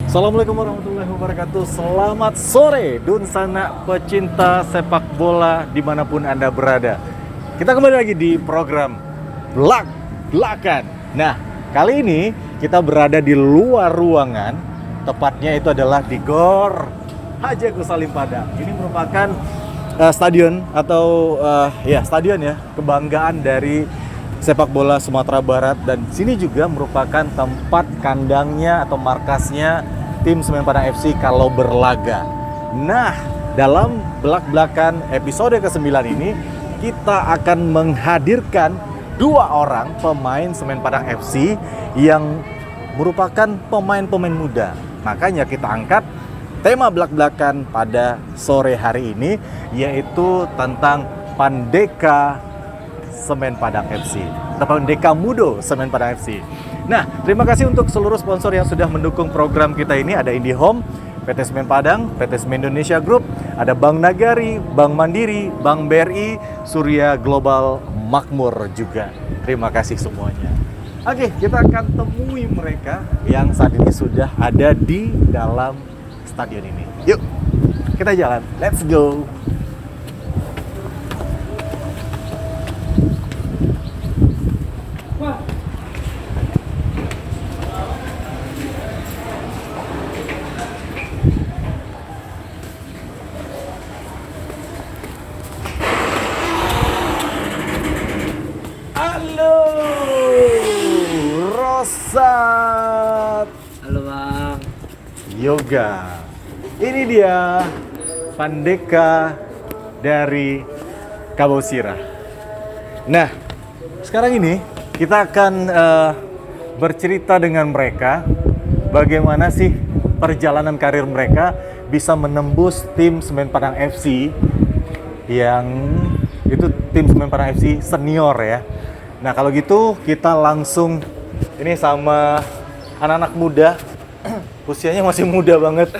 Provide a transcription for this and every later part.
Assalamualaikum warahmatullahi wabarakatuh. Selamat sore Dunsana pecinta sepak bola dimanapun Anda berada. Kita kembali lagi di program Blak-Blakan. Nah, kali ini kita berada di luar ruangan. Tepatnya itu adalah di Gor Haji Agus Salim Padang. Ini merupakan stadion atau stadion ya, kebanggaan dari sepak bola Sumatera Barat, dan sini juga merupakan tempat kandangnya atau markasnya tim Semen Padang FC kalau berlaga. Nah, dalam Blak-Blakan episode ke-9 ini kita akan menghadirkan dua orang pemain Semen Padang FC yang merupakan pemain-pemain muda. Makanya kita angkat tema Blak-Blakan pada sore hari ini, yaitu tentang Pandeka Semen Padang FC atau Pandeka Mudo Semen Padang FC. Nah, terima kasih untuk seluruh sponsor yang sudah mendukung program kita ini. Ada IndiHome, PT Semen Padang, PT Semen Indonesia Group, ada Bank Nagari, Bank Mandiri, Bank BRI, Surya Global Makmur juga. Terima kasih semuanya. Oke, kita akan temui mereka yang saat ini sudah ada di dalam stadion ini. Yuk, kita jalan. Let's go. Rosat. Halo Bang. Yoga. Ini dia Pandeka dari Kabosira. Nah, sekarang ini kita akan bercerita dengan mereka bagaimana sih perjalanan karir mereka bisa menembus tim Semen Padang FC, yang itu tim Semen Padang FC senior ya. Nah, kalau gitu kita langsung ini sama anak-anak muda. Usianya masih muda banget.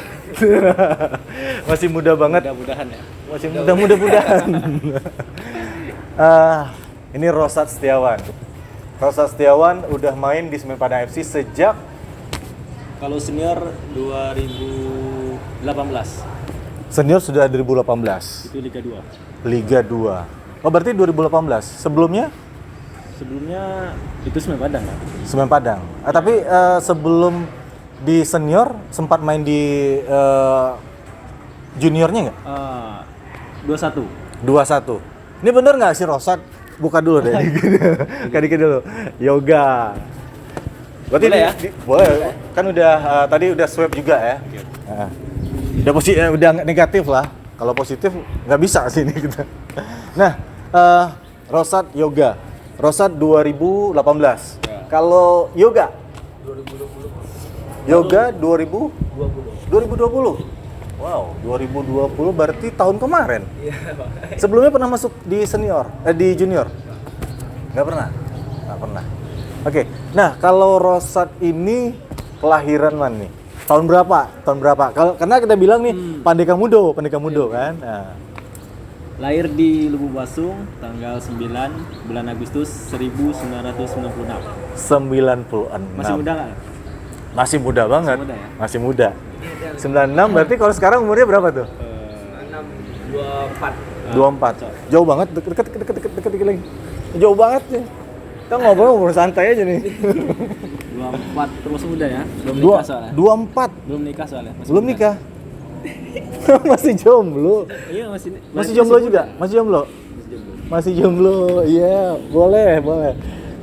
Masih muda banget. Mudah-mudahan ya. Masih mudah-mudahan. Ini Rosat Setiawan. Rosat Setiawan udah main di Semen Padang FC sejak Kalau senior 2018. senior sudah 2018. Itu Liga 2. Liga 2. Oh, berarti 2018. Sebelumnya Sebelumnya itu Semen Padang kan? Semen Padang. Tapi sebelum di senior sempat main di juniornya nggak? 21. 21. Ini bener nggak sih Rosat? Buka dulu deh. Dikit dulu. Yoga. Berarti Boleh ya? Boleh. Kan udah tadi udah swab juga ya. Nah, udah udah negatif lah. Kalau positif nggak bisa sini kita. Nah, Rosat Yoga. Rosat 2018. Ya. Kalau Yoga? 2020. Yoga 2020. Wow, 2020 berarti tahun kemarin. Iya, Sebelumnya pernah masuk di senior, di junior? Nggak pernah? Nggak pernah. Oke, nah kalau Rosat ini kelahiran mana nih? Tahun berapa? Karena kita bilang nih Pandeka Mudo kan? Nah. Lahir di Lubuk Basung tanggal 9 bulan Agustus 1996. 96. Masih muda nggak? Masih muda banget. Masih muda ya? Masih muda. 96 berarti kalau sekarang umurnya berapa tuh? 24. 24. Jauh banget, deket lagi. Jauh banget ya. Kita ngobrol santai aja nih. 24 terus muda ya? Belum nikah soalnya. 24. Belum nikah soalnya. Belum muda. nikah. Masih jomblo. Iya Masih jomblo juga? Masih jomblo? Masih jomblo. Iya, boleh.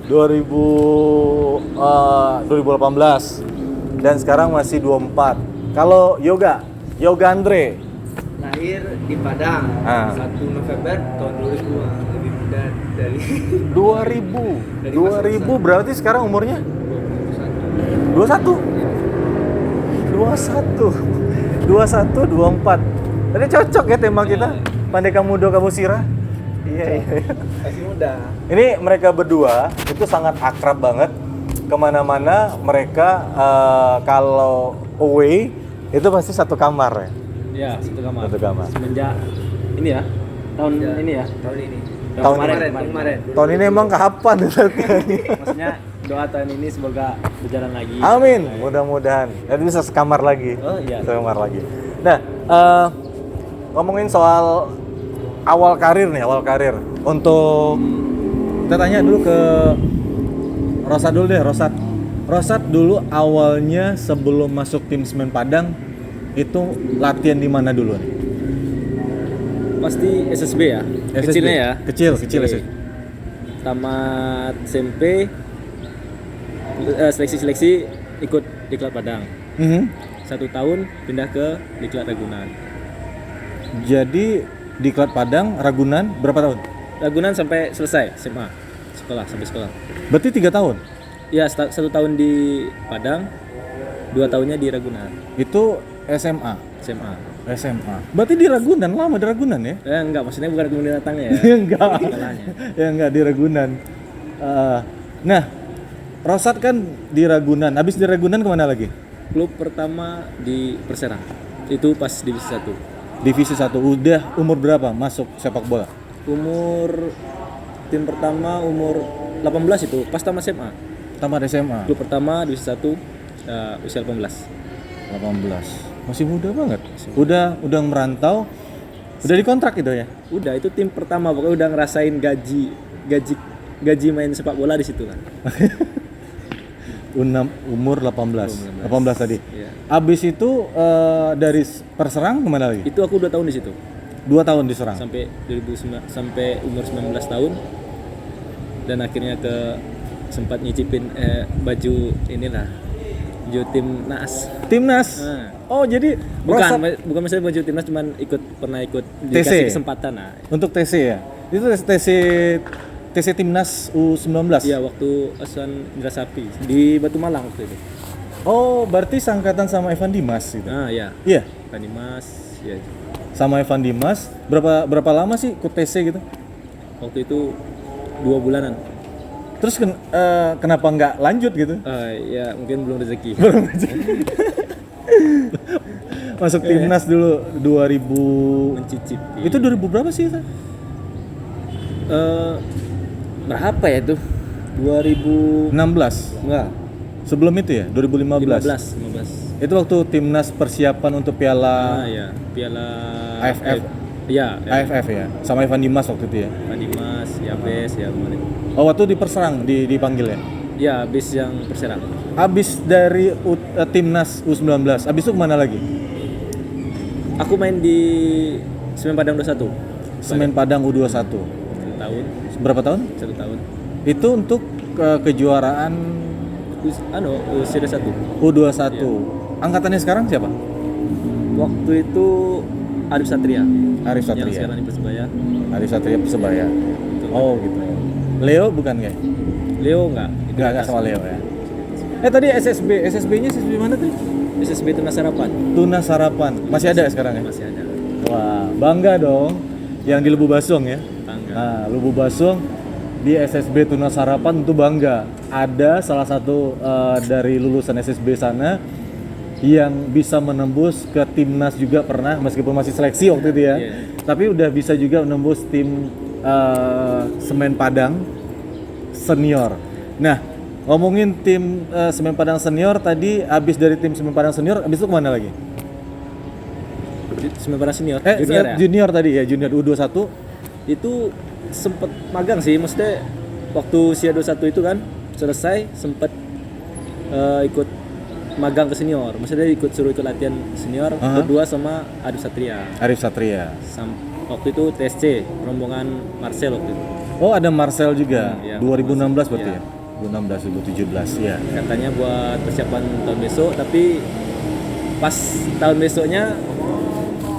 2018. Dan sekarang masih 24. Kalau Yoga Andre. Lahir di Padang 1 November tahun 2000, lebih muda dari 2000 berarti sekarang umurnya 21 24. Tadi cocok ya tema kita, Pandeka Mudo Kabosira. Iya. masih muda. Ini mereka berdua itu sangat akrab banget. Kemana-mana mereka kalau away itu pasti satu kamar ya. Iya, satu Satu kamar. Semenjak ini ya, tahun ini ya. Tahun ini. Tahun kemarin. Tahun ini emang kapan? Maksudnya doa tahun ini semoga berjalan lagi. Amin, mudah-mudahan. Dan bisa sekamar lagi. Oh iya. Sekamar lagi. Nah, ngomongin soal awal karir nih, awal karir. Untuk kita tanya dulu ke Rosat dulu deh, Rosat. Rosat dulu awalnya sebelum masuk tim Semen Padang itu latihan di mana dulu nih? Pasti SSB ya. SSB. Kecilnya ya. Kecil SSB. Tamat SMP seleksi ikut Diklat Padang. 1 tahun pindah ke Diklat Ragunan. Jadi Diklat Padang, Ragunan berapa tahun? Ragunan sampai selesai SMA, sampai sekolah. Berarti 3 tahun? Ya, 1 tahun di Padang, 2 tahunnya di Ragunan. Itu SMA? SMA. SMA. Berarti di Ragunan, lama di Ragunan ya? Enggak, maksudnya bukan kemudian datangnya ya. Enggak. Salahnya. Ya enggak di Ragunan. Nah, Rosat kan di Ragunan. Habis di Ragunan kemana lagi? Klub pertama di Perserang. Itu pas divisi 1. Divisi 1. Udah umur berapa masuk sepak bola? Umur tim pertama umur 18 itu, pas tamat SMA. Tamat SMA. Klub pertama divisi 1 usia 18. 18. Masih muda banget. Udah merantau. Udah dikontrak gitu ya? Udah, itu tim pertama, pokoknya udah ngerasain gaji main sepak bola di situ kan. Umur 18 tadi. Iya. Abis itu dari Perserang kemana lagi? Itu aku 2 tahun di situ. 2 tahun diserang. Sampai 2009 sampai umur 19 tahun. Dan akhirnya sempat nyicipin baju inilah. Baju timnas. Timnas. Nah. Oh, jadi Bukan misalnya baju timnas, cuman pernah ikut dikasih kesempatan nah. Untuk TC ya. Itu TC Timnas U19. Iya, waktu Asuhan Indra Sapi di Batu Malang waktu itu. Oh, berarti sangkatan sama Evan Dimas gitu. Nah, iya. Iya. Evan Dimas, ya. Sama Evan Dimas. Berapa lama sih ikut TC gitu? Waktu itu 2 bulanan. Terus kenapa nggak lanjut gitu? Ya mungkin belum rezeki. Masuk timnas dulu 2000. Mencicipi. Itu 2000 berapa sih itu? Berapa ya itu? 2000 16. enggak. Sebelum itu ya, 2015. 15. Itu waktu timnas persiapan untuk piala Ya, Piala AFF. Ya, AFF ya. Sama Evan Dimas waktu itu ya. Evan Dimas, Yabes, ya kemarin. Oh, waktu di Perserang dipanggil ya. Ya, habis yang Perserang. Abis dari timnas U19, abis itu kemana lagi? Aku main di Semen Padang 21. Semen Padang U21. 1 tahun, Berapa tahun? 1 tahun. Itu untuk kejuaraan usia 1. U21. Angkatannya sekarang siapa? Waktu itu Arif Satria. Arif Yang Satria. sekarang di Persebaya. Arif Satria Persebaya. Betul. Oh gitu. Leo bukan kayak? Leo enggak. Enggak sama Leo ya. Tadi SSB-nya SSB mana tuh? SSB Tunas Harapan. Tunas Harapan. Masih ada sekarang ya? Masih ada. Wah, bangga dong. Yang di Lebu Basung ya. Tangga. Nah, Lebu Basung di SSB Tunas Harapan itu bangga. Ada salah satu dari lulusan SSB sana yang bisa menembus ke timnas juga pernah, meskipun masih seleksi waktu itu ya. Yeah. Tapi udah bisa juga menembus tim Semen Padang senior. Nah, ngomongin tim Semen Padang senior tadi, abis dari tim Semen Padang senior, abis itu kemana lagi? Semen Padang senior. Junior ya. Junior tadi ya, junior U21. Itu sempet magang sih, maksudnya waktu usia 21 itu kan selesai sempet ikut magang ke senior, maksudnya suruh ikut latihan senior berdua sama Arif Satria. Arif Satria. Waktu itu TSC rombongan Marcel waktu itu. Oh, ada Marcel juga. Iya, 2016 berarti iya. ya. 2016 2017 ya. Katanya buat persiapan tahun besok, tapi pas tahun besoknya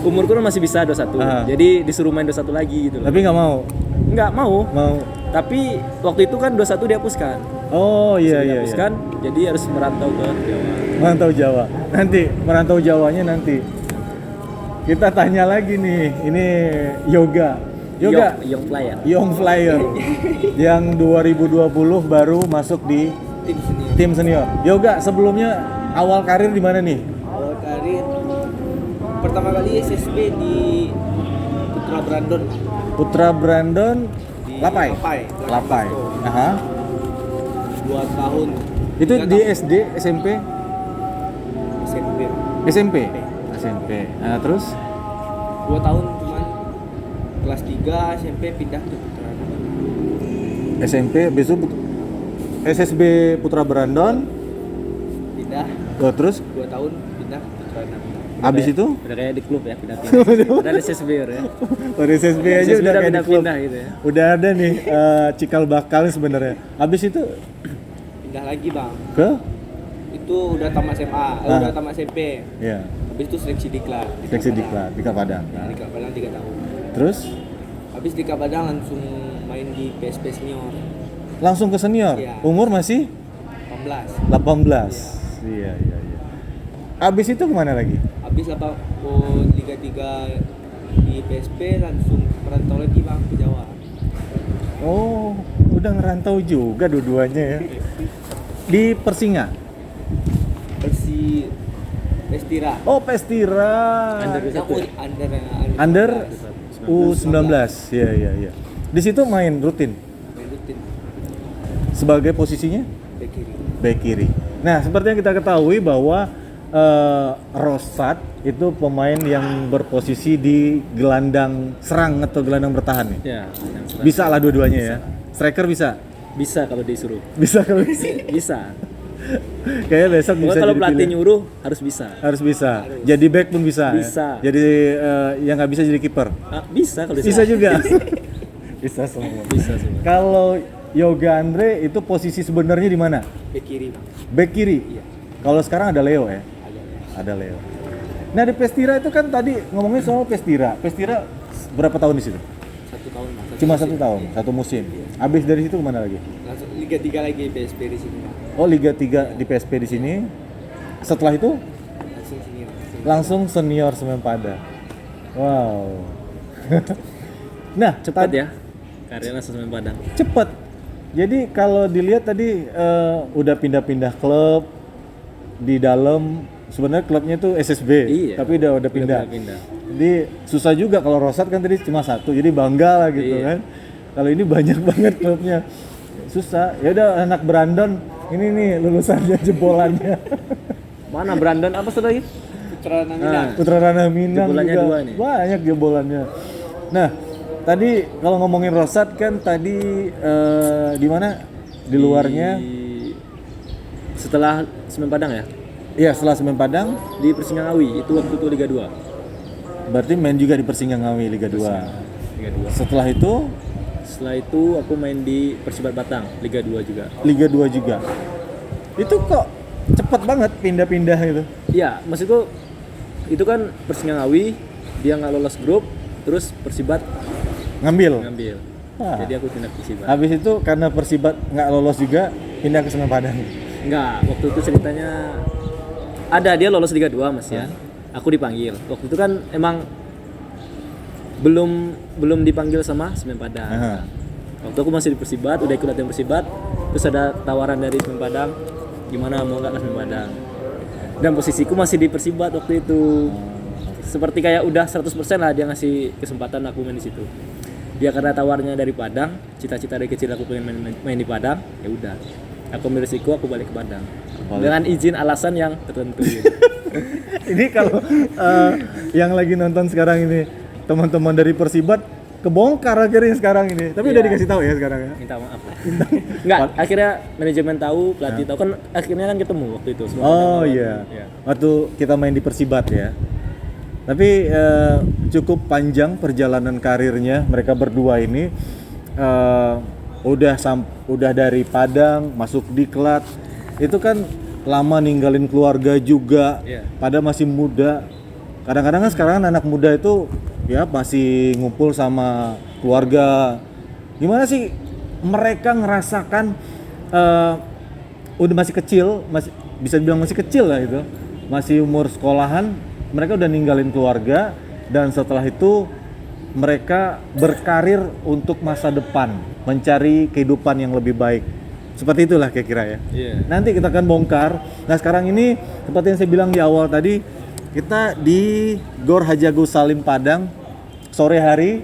umurku masih bisa 21. Jadi disuruh main 21 lagi gitu loh. Tapi nggak mau. Nggak mau. Mau. Tapi waktu itu kan 21 dihapuskan. Oh iya iya. Dihapuskan, jadi harus merantau ke Jawa. Merantau Jawa. Nanti merantau Jawanya nanti. Kita tanya lagi nih. Ini Yoga. Young Flyer. Young Flyer. Yang 2020 baru masuk di tim senior. Yoga, sebelumnya awal karir di mana nih? Awal karir pertama kali SSB di Putra Brandon. Putra Brandon Di Lapai. Lapai. Lapai. Aha. 2 tahun. Itu 3 di tahun. SD, SMP, SMP. SMP, SMP. Nah, terus 2 tahun cuman kelas 3 SMP pindah ke Putra Brandon. SMP, besok SSB Putra Brandon. Pindah Oh, terus 2 tahun pindah ke Putra Brandon. habis itu Udah kayak di klub ya, pindah-pindah. Udah ada SSB ya. pada SSB aja SSB udah kayak di klub. pindah-pindah gitu ya. Udah ada nih cikal bakal sebenarnya. Habis itu Pindah lagi bang. ke Itu udah tamat SMA, udah tamat SMP. ya Habis itu seleksi diklat. seksi diklat di Padang. Ya, di Padang 3 tahun. Terus Habis di Padang langsung main di PSP senior langsung ke senior. Iya. Umur masih 18. 18. Iya, iya, iya. Habis itu kemana lagi? Habis apa Liga 3 di PSP langsung merantau lagi bang ke Jawa. Oh, udah ngerantau juga dua-duanya ya. Di Persinga. Pestira. Oh, Pestira. Under Aku Under 19. U19. Iya, iya, iya. Di situ main rutin Main rutin sebagai posisinya bek kiri. bek kiri. Nah, seperti yang kita ketahui bahwa Rosat itu pemain yang berposisi di gelandang serang atau gelandang bertahan nih. Ya, yang serang. Bisa lah dua-duanya ya. Striker bisa. Bisa kalau disuruh. Bisa kalau bisa. Bisa. Kayaknya besok bisa. Pokoknya kalau jadi pelatih pilihan. nyuruh harus bisa. Harus bisa. Jadi back pun bisa. Bisa. Ya? Jadi yang nggak bisa jadi kiper. Bisa kalau Bisa juga. Bisa semua. Bisa semua. Kalau Yoga Andre itu posisi sebenarnya di mana? Bek kiri bang. Back kiri. Iya. Kalau sekarang ada Leo ya. Ada. Ada Leo. Nah di Pestira itu kan tadi ngomongin soal Pestira. Pestira berapa tahun di situ? 1 tahun bang. Cuma musim. 1 tahun, 1 musim. Habis dari situ kemana lagi? Langsung Liga 3 lagi PSP di sini bang. Oh Liga 3 di PSP di sini. Setelah itu Langsung senior. langsung senior Semen Padang. Wow. Nah Cepat ya. Karirnya langsung sampai Padang. Cepet. Jadi kalau dilihat tadi udah pindah-pindah klub di dalam sebenarnya klubnya itu SSB, Iya. tapi udah pindah. Pindah. Jadi susah juga kalau Rosat kan tadi cuma 1, jadi bangga lah gitu Iya. kan. Kalau ini banyak banget klubnya, susah. Ya udah anak Brandon ini nih lulusannya jebolannya. Mana Brandon apa sudah lagi? Putra Minang. Putra Ranah Minang Jebolannya juga 2 nih. banyak jebolannya. Nah, tadi kalau ngomongin Rosat kan tadi di mana? Di luarnya? Setelah Semen Padang ya. Iya, setelah Semen Padang, Di Persingangawi itu waktu itu Liga 2. berarti main juga di Persinggangawi Liga 2. Liga 2. Setelah itu aku main di Persibat Batang Liga 2 juga. Liga 2 juga. Itu kok cepet banget pindah-pindah gitu. Iya, maksudku itu kan Persingangawi dia nggak lolos grup, terus Persibat Ngambil. ngambil. Wah. Jadi aku pindah ke Persibat. Habis itu karena Persibat nggak lolos juga, pindah ke Semen Padang. Enggak, waktu itu ceritanya ada dia lolos Liga 2 Mas ya. Aku dipanggil. Waktu itu kan emang belum dipanggil sama Semen Padang. Aha. Waktu aku masih di Persibat, udah ikut latihan Persibat, terus ada tawaran dari Semen Padang, gimana mau nggak ke Semen Padang? Dan posisiku masih di Persibat waktu itu. Seperti kayak udah 100% lah dia ngasih kesempatan aku main di situ. Dia karena tawarnya dari Padang, cita-cita dari kecil aku pengen main di Padang, ya udah. Aku ambil risiko, aku balik ke Padang. Dengan izin alasan yang tertentu. Ini kalau yang lagi nonton sekarang ini teman-teman dari Persibat kebongkar akhirnya sekarang ini. Tapi udah Iya. dikasih tahu ya sekarang ya. Minta maaf. Enggak, akhirnya manajemen tahu, pelatih tahu kan akhirnya kan ketemu waktu itu. Semua Oh ketemu. iya. Iya. Waktu kita main di Persibat ya. Tapi cukup panjang perjalanan karirnya mereka berdua ini. Udah dari Padang masuk Diklat. Itu kan lama ninggalin keluarga juga. Iya. Pada masih muda. Kadang-kadang kan sekarang anak muda itu ya masih ngumpul sama keluarga. Gimana sih mereka ngerasakan udah masih kecil, masih bisa dibilang masih kecil lah itu, masih umur sekolahan, mereka udah ninggalin keluarga dan setelah itu mereka berkarir untuk masa depan, mencari kehidupan yang lebih baik. Seperti itulah kira-kira ya. Iya. Nanti kita akan bongkar. Nah sekarang ini seperti yang saya bilang di awal tadi, kita di Gor Haji Agus Salim Padang sore hari.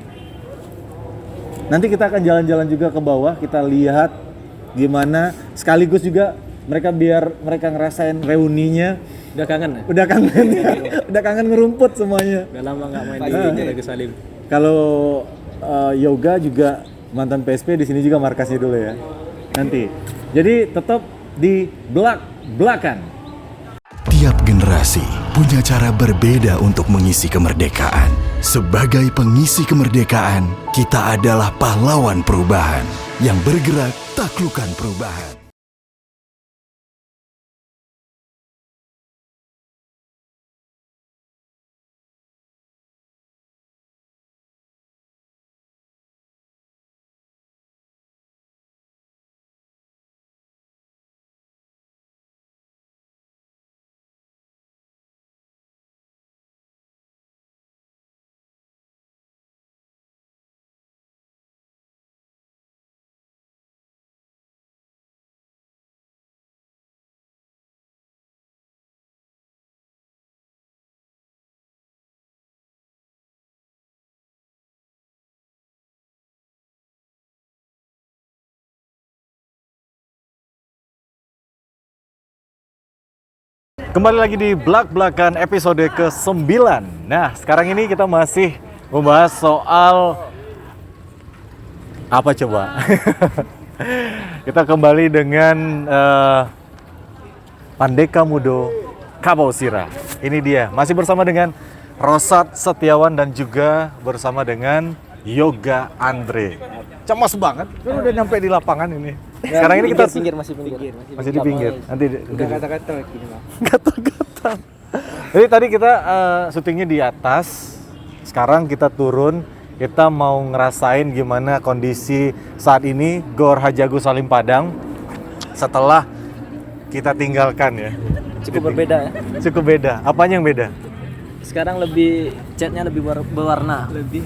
Nanti kita akan jalan-jalan juga ke bawah, kita lihat gimana, sekaligus juga biar mereka ngerasain reuninya. Udah kangen ya? Udah kangen udah kangen ngerumput semuanya. Udah lama nggak main Pagi di aja. Agus Salim. Kalau Yoga juga mantan PSP di sini juga markasnya dulu ya. Nanti. Jadi tetap di belak-belakan. Tiap generasi punya cara berbeda untuk mengisi kemerdekaan. Sebagai pengisi kemerdekaan, kita adalah pahlawan perubahan yang bergerak taklukkan perubahan. Kembali lagi di belak-belakan episode ke-9. Nah, sekarang ini kita masih membahas soal apa coba? Kita kembali dengan Pandeka Mudo Kabausira. Ini dia, masih bersama dengan Rosat Setiawan dan juga bersama dengan Yoga Andre. Cemas banget, kan udah nyampe di lapangan ini. Sekarang ini kita masih pinggir. masih di pinggir. Nanti Udah kata-kata gini Bang. gatal-gatal. Jadi tadi kita syutingnya di atas. Sekarang kita turun. Kita mau ngerasain gimana kondisi saat ini Gor Haji Agus Salim Padang setelah kita tinggalkan ya. Cukup berbeda ya. Cukup beda. Apanya yang beda? Sekarang catnya lebih berwarna. Lebih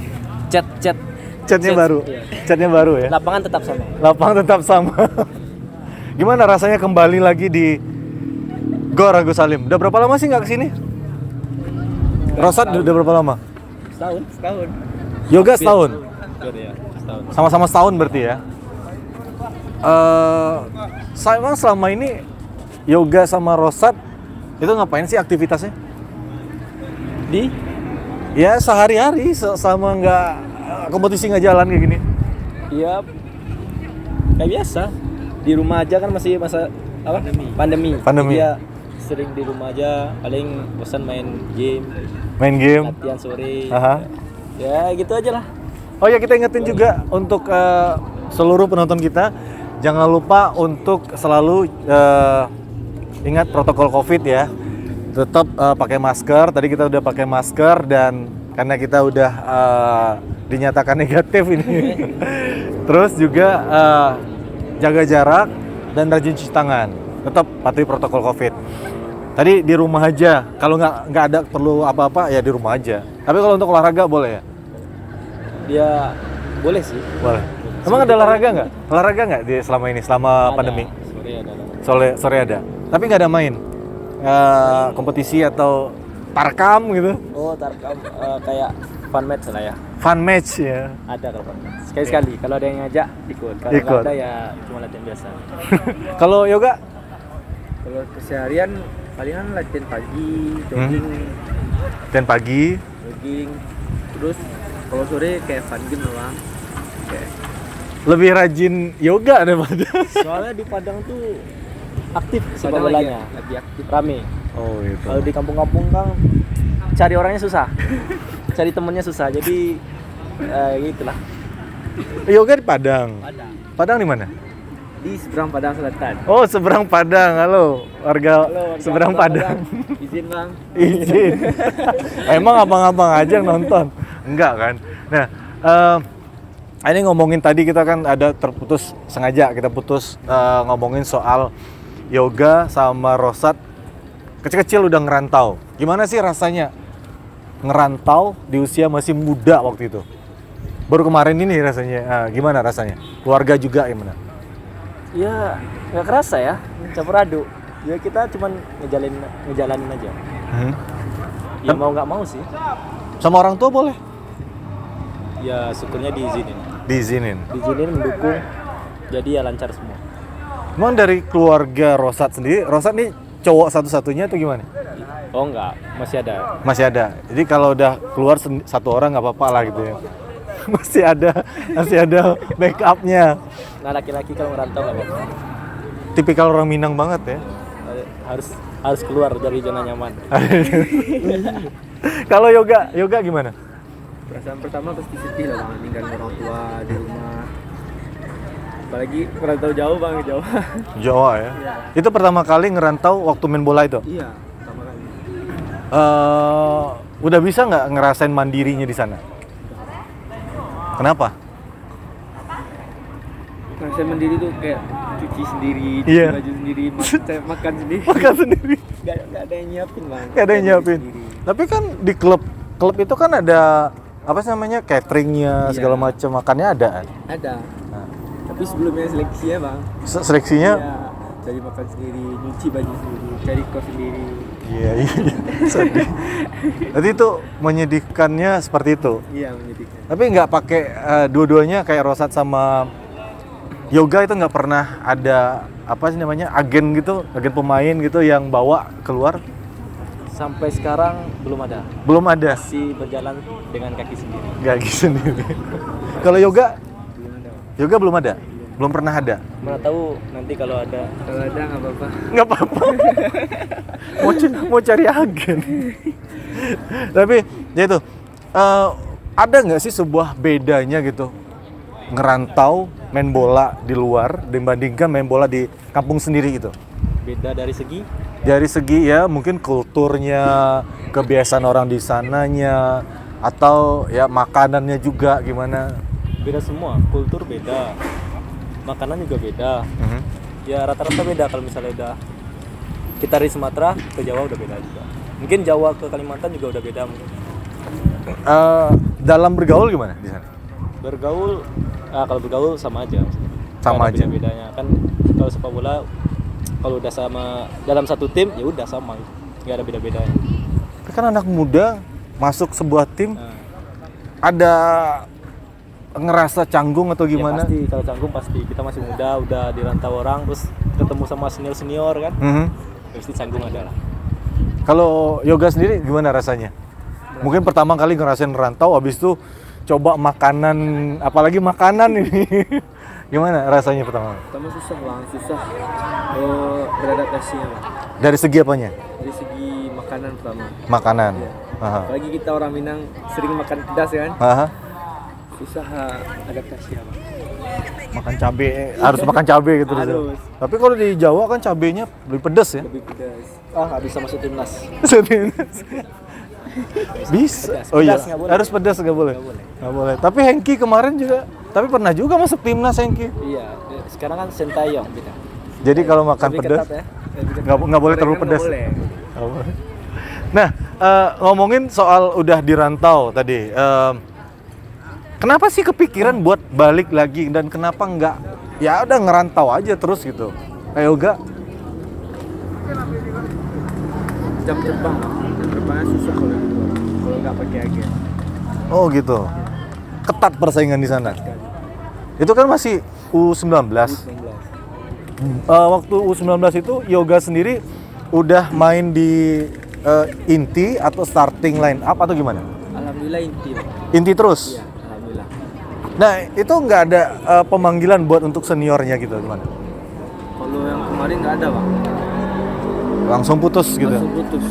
Catnya baru. Iya. Catnya baru ya. Lapangan tetap sama. Lapangan tetap sama. Gimana rasanya kembali lagi di Gor Agus Salim? Udah berapa lama sih nggak kesini? Rosat udah berapa lama? setahun. Yoga setahun. Ya, setahun. Sama-sama setahun berarti ya. Saya emang selama ini Yoga sama Rosat itu ngapain sih aktivitasnya? Ya sehari-hari sama nggak kompetisi nggak jalan kayak gini. Iya, kayak biasa. Di rumah aja kan masih masa apa? Pandemi. Pandemi. Dia sering di rumah aja, paling bosan main game, Main game. latihan sore. Aha. Ya gitu aja lah. Oh ya, kita ingetin juga untuk seluruh penonton kita, jangan lupa untuk selalu ingat protokol COVID ya. Tetap pakai masker. Tadi kita udah pakai masker dan karena kita udah dinyatakan negatif ini. Terus juga jaga jarak dan rajin cuci tangan. Tetap patuhi protokol COVID. Tadi di rumah aja. Kalau nggak ada perlu apa-apa ya di rumah aja. Tapi kalau untuk olahraga boleh ya? Dia boleh sih. Boleh. Emang ada olahraga nggak? Olahraga nggak di selama ini, selama pandemi? Sore ada. Sore ada. Tapi nggak ada main kompetisi atau tarkam gitu? Oh, tarkam kayak fun match lah ya. Fun match ya. Ada kalau fun match. Sekali-sekali. Kalau ada yang ngajak ikut. Kalau Ikut. nggak ada ya cuma latihan biasa. Kalau yoga? Kalau keseharian palingan latihan pagi, jogging, Dan pagi. terus kalau sore kayak fun game doang. Kayak Lebih rajin yoga daripada. Soalnya di Padang tuh aktif sepak Padang bolanya. lagi aktif. Rame. Oh gitu. Kalau di kampung-kampung kan cari orangnya susah. Cari temennya susah. Jadi gitulah. Yoga di Padang. Padang. Padang di mana? Di seberang Padang Selatan. Oh, seberang Padang. Halo, warga seberang Padang. Izin Bang. Izin. Emang abang-abang aja yang nonton? Enggak kan? Nah, ini ngomongin tadi kita kan ada terputus sengaja kita putus ngomongin soal yoga sama Rosat kecil-kecil udah ngerantau. Gimana sih rasanya ngerantau di usia masih muda waktu itu? Baru kemarin ini rasanya. Gimana rasanya? Keluarga juga gimana? Ya nggak kerasa ya, campur aduk. Ya kita cuman ngejalanin aja. Ya mau nggak mau sih. Sama orang tua boleh? Ya syukurnya diizinin. Diizinin. Diizinin mendukung. Jadi ya lancar semua. Emang dari keluarga Rosat sendiri, Rosat nih cowok satu-satunya atau gimana? Oh enggak, masih ada. Masih ada. Jadi kalau udah keluar satu orang nggak apa-apa lah gitu ya. masih ada backupnya. Nah laki-laki kalau merantau nggak apa-apa. Tipikal orang Minang banget ya. Harus keluar dari zona nyaman. Kalau yoga gimana? Perasaan pertama pasti sedih lah bang, ninggalin orang tua di rumah. Apalagi merantau jauh bang, jauh. Jawa ya. Iya. Itu pertama kali ngerantau waktu main bola itu. Iya, pertama kali. Udah bisa nggak ngerasain mandirinya di sana? Kenapa? Nah, saya mandiri tuh kayak cuci sendiri, cuci Iya. baju sendiri, makan sendiri. Makan sendiri. Gak ada yang nyiapin bang. Gak ada yang nyiapin. Sendiri. Tapi kan di klub itu kan ada apa sih namanya cateringnya Iya. segala macam, makannya ada kan? Ada. Nah. Tapi sebelumnya seleksinya bang. Seleksinya? Iya, cari makan sendiri, nyuci baju sendiri, cari kos sendiri. Iya. Sedih. Jadi itu menyedihkannya seperti itu. Iya menyedihkan. Tapi nggak pakai dua-duanya kayak Rosat sama Yoga itu nggak pernah ada apa sih namanya agen pemain gitu yang bawa keluar? Sampai sekarang belum ada. Belum ada. Masih berjalan dengan kaki sendiri. Kaki sendiri. Kalau Yoga Belum ada bang. belum ada. Belum pernah ada. Mana tahu nanti kalau ada. Kalau ada nggak apa-apa. Nggak apa-apa. mau cari agen. Tapi ya itu ada nggak sih sebuah bedanya gitu ngerantau main bola di luar dibandingkan main bola di kampung sendiri gitu? Beda dari segi Ya mungkin kulturnya, kebiasaan orang di sananya, atau ya makanannya juga gimana? beda semua, kultur beda, makanan juga beda. Ya rata-rata beda. Kalau misalnya udah kita dari Sumatera ke Jawa udah beda juga. Mungkin Jawa ke Kalimantan juga udah beda mungkin. Dalam bergaul gimana di sana? Bergaul, kalau bergaul sama aja. Sama aja. Bedanya kan kalau sepak bola kalau udah sama dalam satu tim ya udah sama, nggak ada beda-bedanya. Tapi kan anak muda masuk sebuah tim Nah, ada ngerasa canggung atau gimana? ya pasti kalau canggung pasti, kita masih muda udah dirantau orang terus ketemu sama senior kan, pasti canggung ada lah. Kalau Yoga sendiri gimana rasanya? Mungkin pertama kali ngerasain rantau, habis itu coba makanan, apalagi makanan ini. Gimana rasanya pertama? Pertama susah bang, susah beradaptasinya bang. Dari segi apanya? Dari segi makanan pertama. Makanan. Iya. Aha. Apalagi kita orang Minang sering makan pedas kan, Aha. susah adaptasinya bang. Makan cabe, harus makan cabe gitu. di sana. Harus. Tapi kalau di Jawa kan cabenya lebih pedas ya. Lebih pedas. Nggak bisa masuk timnas. Bisa. Pedas. Oh iya, Pedas nggak boleh. harus pedas nggak boleh. Nggak boleh. Nggak boleh. Tapi Hengki kemarin juga, tapi pernah juga masuk timnas Hengki. Iya, sekarang kan Sintayong kita. Jadi kalau makan Lebih pedas ketat ya. nggak boleh terlalu Nggak pedas. boleh. Nggak boleh. Nah, ngomongin soal udah dirantau tadi, kenapa sih kepikiran buat balik lagi dan kenapa nggak ya udah ngerantau aja terus gitu? Kayak Yoga, Jam terbang bang. Jam terbangnya susah kalau di luar. Kalau nggak pakai agen. oh gitu, ketat persaingan di sana. Itu kan masih U19. 19. Waktu U19 itu Yoga sendiri udah main di inti atau starting line up atau gimana? Alhamdulillah inti bang. Inti terus. Iya, alhamdulillah. Nah itu nggak ada pemanggilan buat untuk seniornya gitu gimana? Kalau yang kemarin nggak ada bang. Langsung putus gitu. Langsung putus.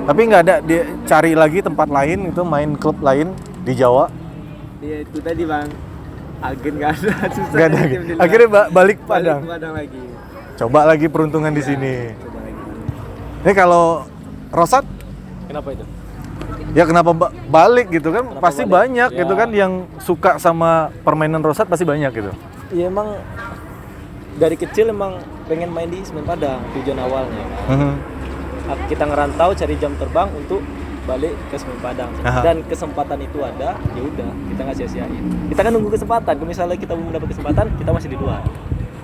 Tapi nggak ada dia cari lagi tempat lain itu main klub lain di Jawa. Iya itu tadi bang. Agen nggak ada, susah. Nggak ada. nyari tim di luar. Akhirnya balik Padang. Balik Padang lagi. Coba lagi peruntungan di sini. Coba lagi. Ini kalau Rosat Kenapa itu? ya kenapa balik gitu kan? Kenapa Pasti balik? banyak Ya. gitu kan yang suka sama permainan Rosat pasti banyak gitu. Ya emang dari kecil emang pengen main di Semen Padang tujuan awalnya kan. Kita ngerantau cari jam terbang untuk balik ke Semen Padang. Aha. Dan kesempatan itu ada, ya udah kita nggak sia-siain. Kita kan nunggu kesempatan. Kalau misalnya kita belum dapat kesempatan, kita masih di luar.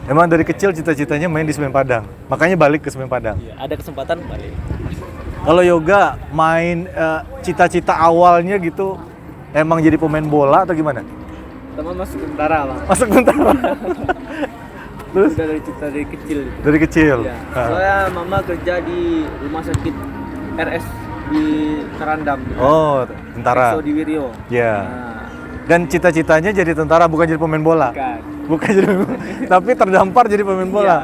Emang dari kecil cita-citanya main di Semen Padang, makanya balik ke Semen Padang. Ya, ada kesempatan balik. Kalau Yoga main cita-cita awalnya gitu emang jadi pemain bola atau gimana? Teman masuk tentara bang. Masuk tentara. Terus? Udah dari cerita dari kecil gitu. Dari kecil. Iya. Ah. Soalnya mama kerja di rumah sakit RS di Karandam. Oh, tentara. Ekso di Wirio. Iya. Nah, Dan cita-citanya jadi tentara, bukan jadi pemain bola. kan. Bukan jadi tapi terdampar jadi pemain bola. Iya.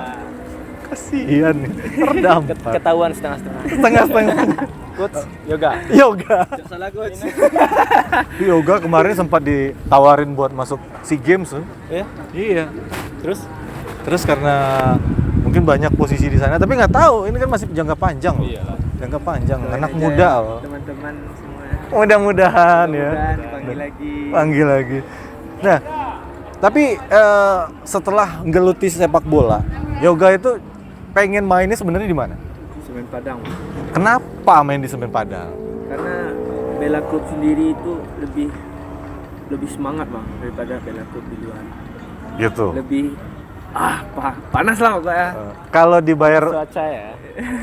Kasihan nih. Terdampar. Ketahuan setengah-setengah. Setengah-setengah. Coach, yoga. Yoga. Tidak salah coach. Yoga kemarin sempat ditawarin buat masuk SEA Games tuh. Ya. Iya. Terus? Terus karena mungkin banyak posisi di sana, tapi nggak tahu. Ini kan masih jangka panjang loh. Iyalah. Jangka panjang. Doain Anak aja muda ya, loh. teman-teman semua. Mudah-mudahan ya. Mudah-mudahan dipanggil lagi. Panggil lagi. Nah, tapi setelah menggeluti sepak bola, Yoga itu pengen mainnya sebenarnya di mana? Semen Padang. Kenapa main di Semen Padang? Karena bela klub sendiri itu lebih semangat bang daripada bela klub di luar. Gitu. Lebih panas lah pokoknya. Kalau dibayar Cuaca ya.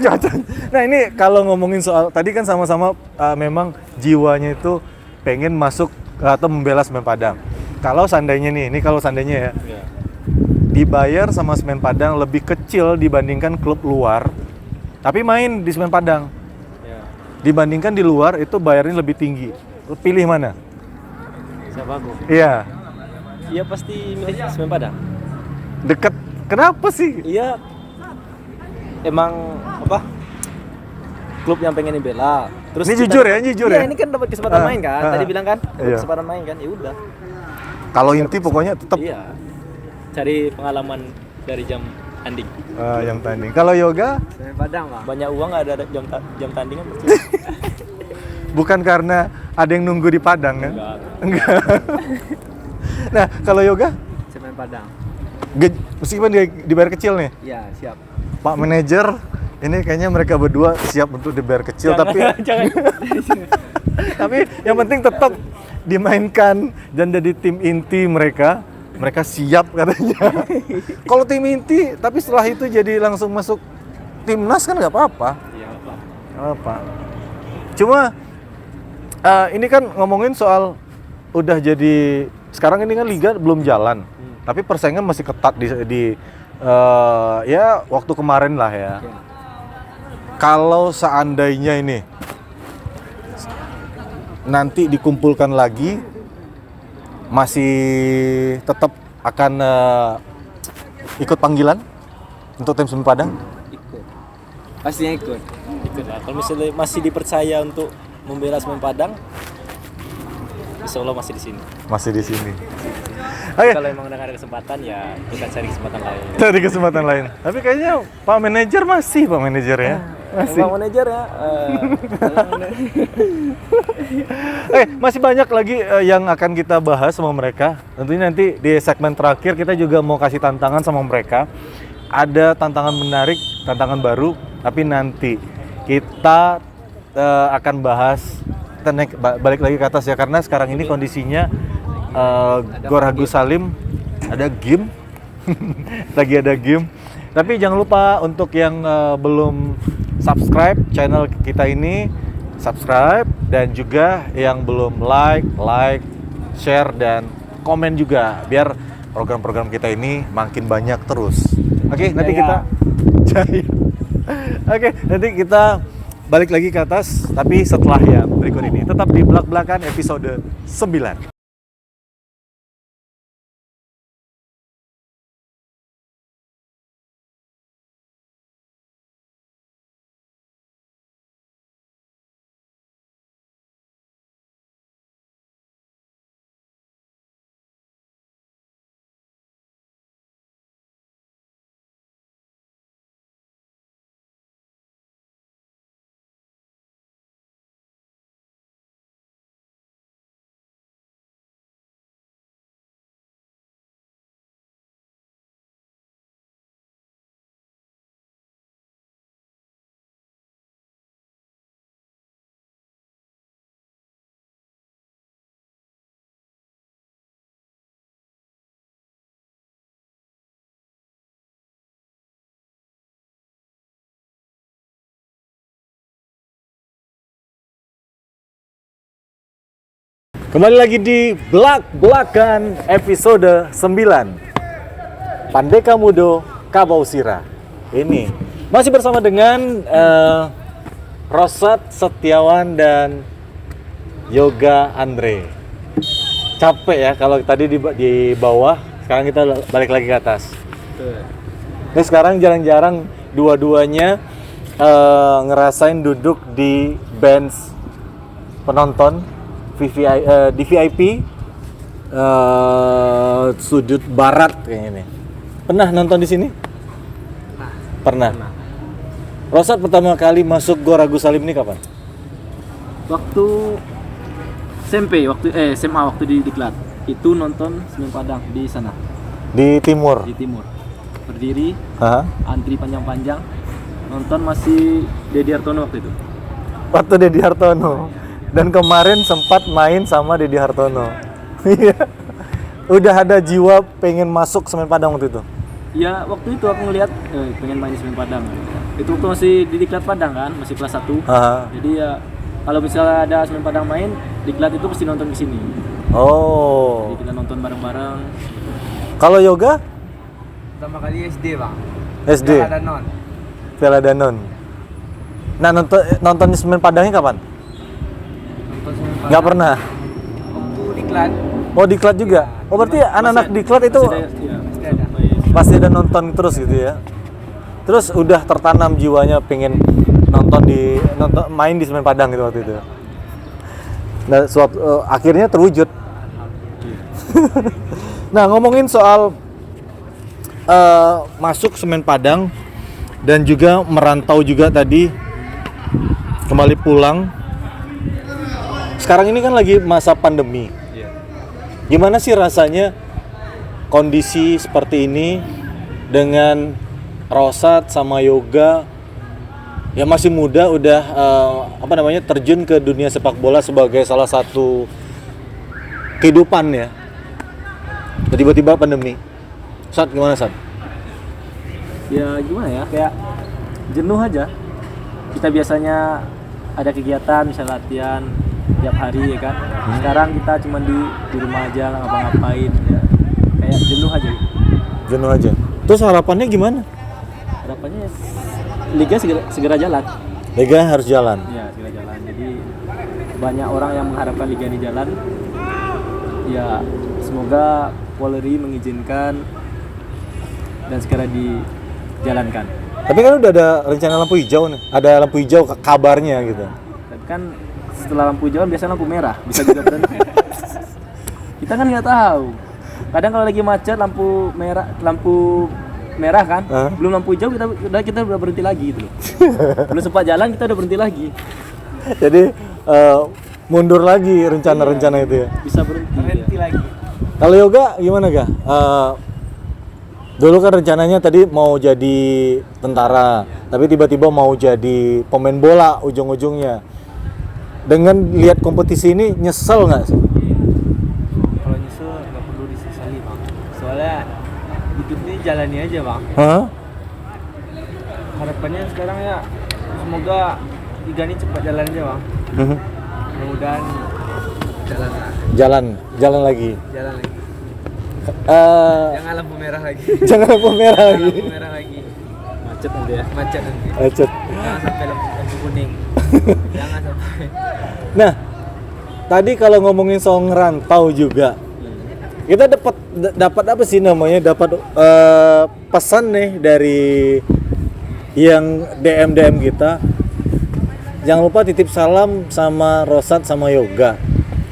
cuaca. Nah ini kalau ngomongin soal tadi kan sama-sama memang jiwanya itu pengen masuk atau membela Semen Padang. Kalau seandainya nih, ini kalau seandainya ya, Iya. dibayar sama Semen Padang lebih kecil dibandingkan klub luar, tapi main di Semen Padang. Ya. Dibandingkan di luar itu bayarnya lebih tinggi. Lu pilih mana? Siapa aku? Iya, Iya pasti milih Semen Padang. deket. Kenapa sih? Iya. Emang apa? Klub yang pengen dibela. Terus Ini kita jujur ya, dapat- jujur iya, ya? ini kan dapat kesempatan main kan. Tadi bilang kan, dapat Iya. kesempatan main kan. Ya udah. Kalau inti pokoknya tetap Iya. Cari pengalaman dari jam tanding. yang tanding. Kalau yoga Semen Padang bang. Banyak uang nggak ada jam tandingan pasti. bukan karena ada yang nunggu di Padang kan? Enggak. Nah, kalau yoga Semen Padang. meskipun dibayar kecil nih, Iya siap. Pak Manajer, ini kayaknya mereka berdua siap untuk dibayar kecil, tapi jangan. tapi yang penting tetap dimainkan dan jadi tim inti mereka siap katanya. Kalau tim inti, tapi setelah itu jadi langsung masuk timnas kan nggak apa-apa. Iya, apa? Nggak apa. Cuma ini kan ngomongin soal udah jadi sekarang ini kan liga belum jalan, tapi persaingan masih ketat di ya waktu kemarin lah ya. Ya. Kalau seandainya ini nanti dikumpulkan lagi, masih tetap akan ikut panggilan untuk tim Semen Padang? Ikut. Pastinya ikut. Ikut lah. Kalau misalnya masih dipercaya untuk membela Semen Padang, insya Allah masih di sini. Masih di sini. Oke, Kalau emang udah nggak ada kesempatan ya kita cari kesempatan lain. cari kesempatan lain. Tapi kayaknya Pak Manajer masih Pak Manajer ya. Masih. Bang manajer ya. Masih banyak lagi yang akan kita bahas sama mereka. Tentunya nanti di segmen terakhir kita juga mau kasih tantangan sama mereka. Ada tantangan menarik, tantangan baru, tapi nanti kita akan bahas. Kita naik balik lagi ke atas ya, karena sekarang ini kondisinya Gor Agus Salim ada game. Lagi ada game. Tapi jangan lupa untuk yang belum subscribe channel kita ini, subscribe, dan juga yang belum like, share, dan komen juga biar program-program kita ini makin banyak terus. Oke, nanti kita jaya. Oke, nanti kita balik lagi ke atas, tapi setelah yang berikut ini. Tetap di Belak-Belakan episode 9. Kembali lagi di Belak-Belakan episode 9. Pandeka Mudo Kabausira. Ini masih bersama dengan Rosat Setiawan dan Yoga Andre. Capek ya kalau tadi di bawah, sekarang kita balik lagi ke atas. Nah, sekarang jarang-jarang dua-duanya ngerasain duduk di bench penonton di VIP sudut barat kayaknya nih. Pernah nonton di sini? Pernah. Rosat pertama kali masuk Gor Agus Salim ini kapan? Waktu SMP, SMA waktu di Diklat. Itu nonton Semen Padang di sana, Di timur. di timur. Berdiri, Hah? antri panjang-panjang. Nonton masih Dedi Hartono waktu itu. Waktu Dedi Hartono. Dan kemarin sempat main sama Dedi Hartono. Iya. Udah ada jiwa pengen masuk Semen Padang waktu itu. Ya waktu itu aku ngeliat pengen main di Semen Padang. Itu waktu masih di Diklat Padang kan, masih kelas 1. Aha. Jadi ya kalau misalnya ada Semen Padang main, Diklat itu pasti nonton di sini. Oh. Jadi kita nonton bareng-bareng. Kalau Yoga? Pertama kali SD bang. SD. Piala Danon. Piala Danon. Nah, nonton di Semen Padangnya kapan? Nonton Semen Padang. Nggak pernah. Waktu diklat. Oh, diklat juga. Oh, berarti anak-anak diklat itu Pasti ada. pasti ada nonton terus gitu ya. Terus udah tertanam jiwanya pengen nonton main di Semen Padang gitu waktu itu. Nah, akhirnya terwujud. Nah, ngomongin soal masuk Semen Padang dan juga merantau juga tadi kembali pulang. Sekarang ini kan lagi masa pandemi. Gimana sih rasanya kondisi seperti ini dengan Rosat sama Yoga yang masih muda udah terjun ke dunia sepak bola sebagai salah satu kehidupan ya. Tiba-tiba pandemi. Sat, gimana Sat? Ya gimana ya, kayak jenuh aja. Kita biasanya ada kegiatan, misalnya latihan tiap hari ya kan. Sekarang kita cuma di rumah aja, nggak ngapa-ngapain ya. Kayak jenuh aja. Jenuh aja. Terus harapannya gimana? Harapannya liga segera jalan. Liga harus jalan. Ya, segera jalan. Jadi banyak orang yang mengharapkan liga ini jalan. Ya, semoga Polri mengizinkan dan segera dijalankan. Tapi kan udah ada rencana lampu hijau nih. Ada lampu hijau kabarnya gitu. Tapi kan setelah lampu hijau biasanya lampu merah, bisa juga berhenti. Kita kan nggak tahu. Kadang kalau lagi macet lampu merah kan, belum lampu hijau kita udah berhenti lagi gitu loh. Belum sempat jalan kita udah berhenti lagi. Jadi mundur lagi rencana-rencana itu ya. Bisa berhenti ya. lagi. Kalau Yoga gimana Ga? Dulu kan rencananya tadi mau jadi tentara, tapi tiba-tiba mau jadi pemain bola ujung-ujungnya. Dengan lihat kompetisi ini nyesel nggak sih? Kalau nyesel nggak perlu disesali bang. Soalnya hidup ini jalani aja bang. Hah? Harapannya sekarang ya semoga liga ini cepat jalan aja bang. Mudah-mudahan Jalan lagi. jalan lagi. Jangan lampu merah lagi. Jangan lampu merah lagi. Lampu merah lagi. Macet nanti ya. Macet nanti. Macet. Jangan sampai lampu kuning. Jangan sampai. Nah, tadi kalau ngomongin soal ngerantau juga, kita dapat apa sih namanya? Dapat pesan nih dari yang DM kita. Jangan lupa titip salam sama Rosat sama Yoga.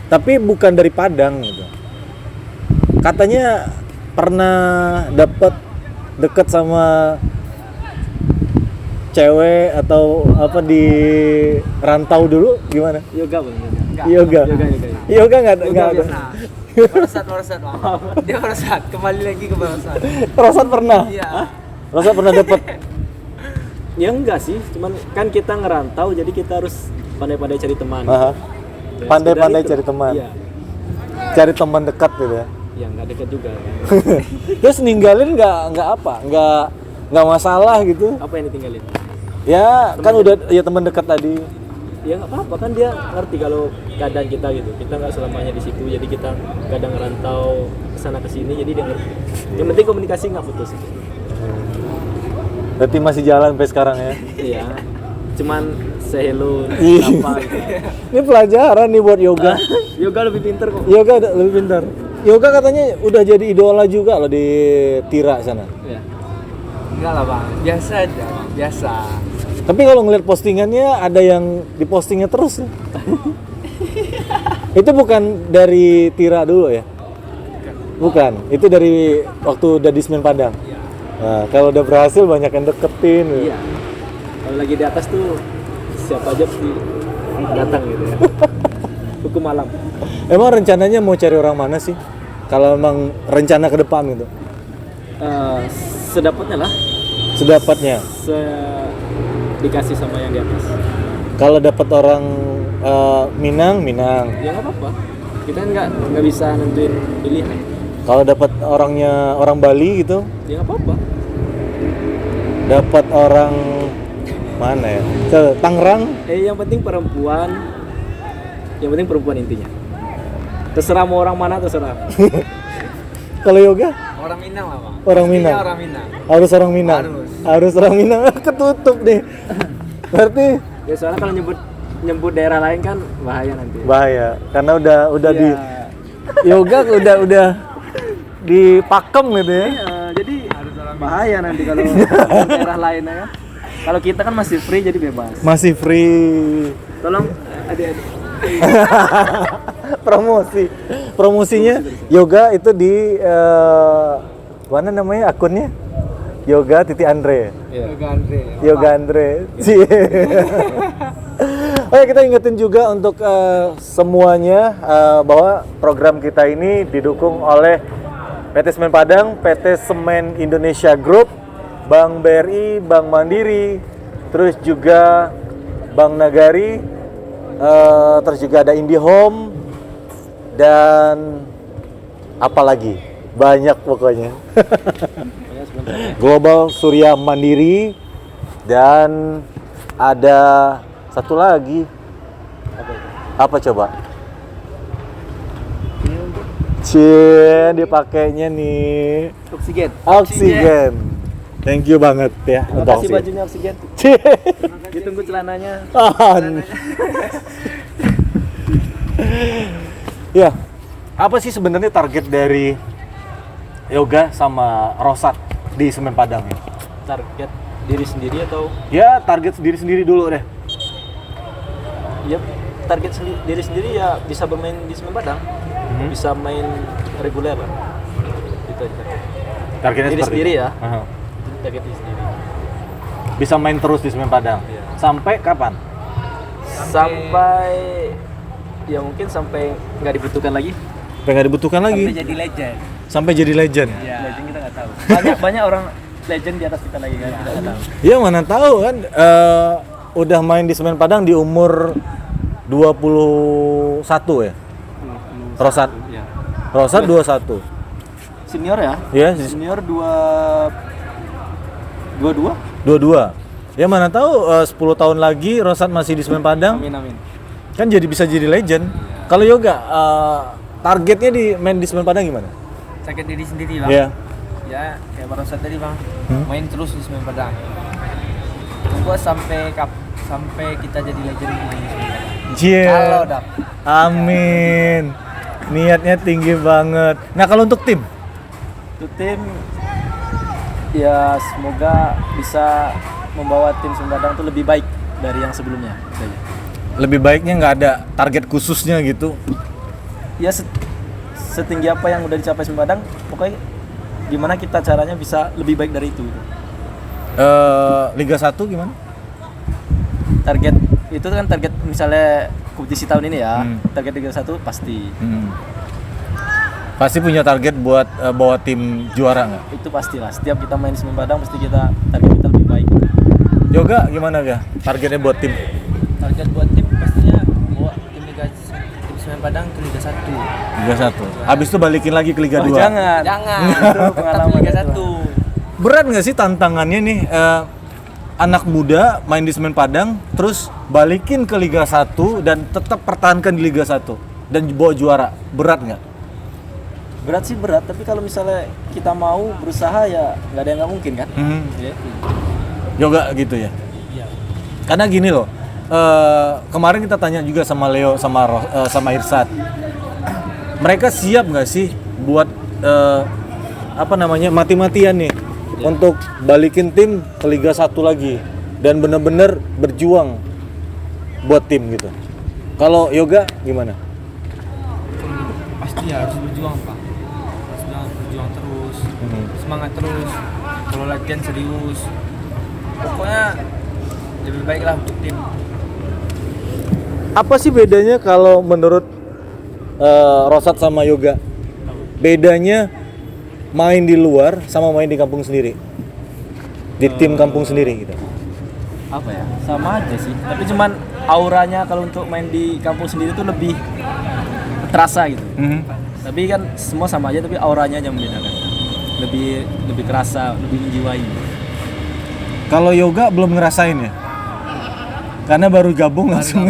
Tapi bukan dari Padang gitu. Katanya pernah dapat deket sama cewek atau apa di rantau dulu gimana? Yoga bang. Yoga. Yoga nggak ada. Rosat bang. Dia Rosat. Kembali lagi ke Rosat. Rosat pernah. Iya. Rosat pernah dapat. Ya enggak sih, cuman kan kita ngerantau jadi kita harus pandai-pandai cari teman. Dan Pandai-pandai sekedar cari itu. teman. Iya. Cari teman dekat gitu ya. Ya nggak dekat juga kan. Terus ninggalin nggak masalah gitu. Apa yang ditinggalin? Ya kan udah ya teman dekat tadi. ya nggak apa-apa kan, dia ngerti kalau keadaan kita gitu, kita nggak selamanya di situ, jadi kita kadang ngerantau kesana kesini, jadi dia ngerti. Yang penting komunikasi nggak putus gitu. Berarti masih jalan sampai sekarang ya? Iya, cuman say hello Iya. apa gitu. Ini pelajaran nih buat yoga. Yoga lebih pinter kok. Yoga lebih pintar. Yoga katanya udah jadi idola juga loh di Tira sana. Iya. Enggak lah bang, biasa aja bang, biasa. Tapi kalau ngeliat postingannya ada yang dipostingnya terus. Itu bukan dari Tira dulu ya? Bukan, itu dari waktu udah di Semen Padang. Nah, kalau udah berhasil banyak yang deketin. Iya. Kalau lagi di atas tuh siapa aja pasti datang gitu ya. Hukum alam. Emang rencananya mau cari orang mana sih? Kalau emang rencana ke depan gitu? Sedapatnya lah, Sedapatnya. dikasih sama yang di atas. Kalau dapat orang Minang. Ya nggak apa-apa. Kita nggak bisa nentuin pilihan. Kalau dapat orangnya orang Bali gitu, Ya nggak apa-apa. dapat orang mana ya? Ke Tangerang. Yang penting perempuan. Yang penting perempuan intinya. Terserah mau orang mana terserah. Kalau yoga Orang Minang lah bang. Orang Pastinya Minang. Orang Minang. harus orang Minang. Harus orang Minang. Ketutup deh. Berarti Ya soalnya kalau nyebut daerah lain kan bahaya nanti. bahaya karena udah Iya. di yoga udah dipakem gitu ya. Jadi bahaya nanti kalau daerah lain ya. Kalau kita kan masih free jadi bebas. Masih free. Tolong adik-adik. Promosinya yoga itu di mana namanya akunnya? Yoga Andre. Yoga Andre. Yoga Andre. Cie. Oke, kita ingetin juga untuk semuanya bahwa program kita ini didukung oleh PT Semen Padang, PT Semen Indonesia Group, Bank BRI, Bank Mandiri, terus juga Bank Nagari, terus juga ada IndiHome, dan apa lagi? Banyak pokoknya. Global Surya Mandiri, dan ada satu lagi. Apa coba? Cie, dipakainya nih. Oksigen. Oksigen. Thank you banget ya untuk Makasih oksigen. bajunya oksigen. Cie. Ditunggu celananya. Ya, apa sih sebenarnya target dari yoga sama Rosat di Semen Padang ya? Target diri sendiri atau Ya, target sendiri dulu deh. ya target diri sendiri ya bisa bermain di Semen Padang. Bisa main reguler lah. Itu aja. Targetnya Diri seperti sendiri itu. ya. Aha. Itu target diri sendiri. Bisa main terus di Semen Padang. Iya. Sampai kapan? Sampai ya mungkin sampai nggak dibutuhkan lagi. Sampai nggak dibutuhkan lagi. Jadi legend. Sampai jadi legend. Ya. Legend kita nggak tahu. Banyak orang legend di atas kita lagi kan. Kita nggak tahu. Ya mana tahu kan udah main di Semen Padang di umur 21 ya. Rosat. Ya. Rosat 21. Senior ya? Ya, Senior 22. 22. Ya mana tahu 10 tahun lagi Rosat masih di Semen Padang. Amin. Kan jadi bisa jadi legend. Kalau yoga targetnya di main di Semen Padang gimana? Sakit diri sendiri bang. Iya. Ya kayak barusan tadi bang. Hmm? Main terus di Semen Padang. Tunggu sampai kita jadi legend di Semen Padang. Yeah. Kalau dap. Amin. Niatnya tinggi banget. Nah, kalau untuk tim? Untuk tim ya semoga bisa membawa tim Semen Padang itu lebih baik dari yang sebelumnya. Itu aja. Lebih baiknya nggak ada target khususnya gitu. Ya setinggi apa yang udah dicapai Semen Padang, pokoknya gimana kita caranya bisa lebih baik dari itu. Liga 1 gimana? Target itu kan target misalnya kompetisi tahun ini ya. Hmm. Target Liga 1 pasti. Pasti punya target buat bawa tim juara nggak? Itu pastilah. Setiap kita main di Semen Padang pasti kita target kita lebih baik. Yoga gimana ya? Targetnya buat tim? Target buat tim pastinya bawa tim Semen Padang ke Liga 1. Liga 1. Habis itu balikin lagi ke Liga 2. Jangan. Itu pengalaman Liga itu. 1. Berat nggak sih tantangannya nih? anak muda main di Semen Padang terus balikin ke Liga 1 dan tetap pertahankan di Liga 1 dan bawa juara, berat nggak? Berat sih berat, tapi kalau misalnya kita mau berusaha ya nggak ada yang nggak mungkin kan. Ya. Yoga gitu ya. Iya. Karena gini loh, kemarin kita tanya juga sama Leo sama Irsad, mereka siap nggak sih buat mati-matian nih untuk balikin tim ke Liga 1 lagi dan bener-bener berjuang buat tim gitu. Kalau Yoga gimana? Pasti harus berjuang Pak, berjuang terus, semangat terus, kalau latihan serius, pokoknya lebih baik lah untuk tim. Apa sih bedanya kalau menurut Rosat sama Yoga? Bedanya main di luar sama main di kampung sendiri, di tim kampung sendiri gitu. Apa ya? Sama aja sih, tapi cuman auranya kalau untuk main di kampung sendiri tuh lebih terasa gitu. Tapi kan semua sama aja, tapi auranya aja membedakan. Lebih kerasa, lebih menjiwai. Kalau Yoga belum ngerasain ya? Karena baru gabung langsung.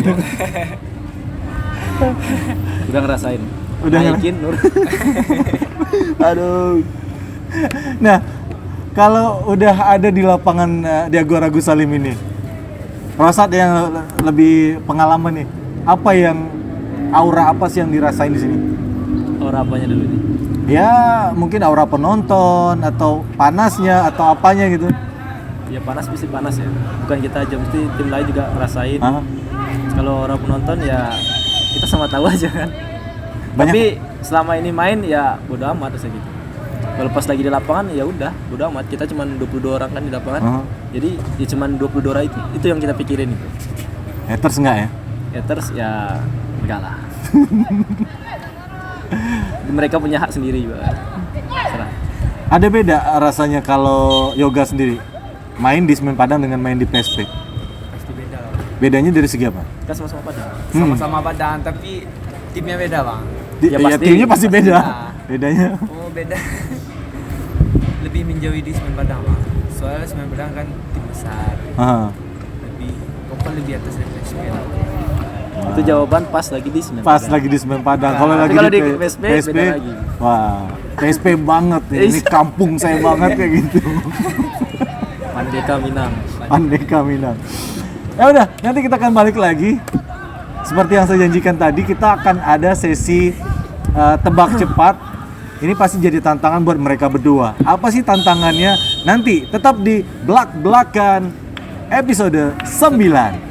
Udah ngerasain. Udah naikin Nur. Aduh. Nah, kalau udah ada di lapangan di Agora Agus Salim ini, Rosat yang lebih pengalaman nih, apa yang aura apa sih yang dirasain di sini? Aura apanya dulu nih? Ya, mungkin aura penonton atau panasnya atau apanya gitu. Ya panas pasti panas ya. Bukan kita aja, mesti tim lain juga ngerasain. Kalau orang penonton ya kita sama tahu aja kan. Banyak. Tapi selama ini main ya bodo amat aja gitu. Kalau pas lagi di lapangan ya udah bodo amat. Kita cuma 22 orang kan di lapangan. Jadi ya cuma 22 orang itu yang kita pikirin itu. Haters enggak ya? Haters ya enggak lah. Mereka punya hak sendiri juga. Serah. Ada beda rasanya kalau Yoga sendiri main di Semen Padang dengan main di PSP? Pasti beda lah. Bedanya dari segi apa? Kita sama-sama Padang. Sama-sama Padang tapi timnya beda Bang. Ya pasti. Timnya pasti beda. Iya. Bedanya? Oh beda. Lebih menjauhi di Semen Padang Bang. Soalnya Semen Padang kan tim besar. Pokoknya lebih atas dari PSP lah. Itu jawaban pas lagi di Semen Pas Padang. lagi di Semen Padang. Nah, Kalau tapi lagi kalau di di PSP beda lagi. Wah, PSP banget nih. Ini kampung saya banget kayak gitu. Pandeka Minang. Pandeka Minang. Ya udah, nanti kita akan balik lagi. Seperti yang saya janjikan tadi, kita akan ada sesi tebak cepat. Ini pasti jadi tantangan buat mereka berdua. Apa sih tantangannya? Nanti tetap di Blak-Blakan episode 9.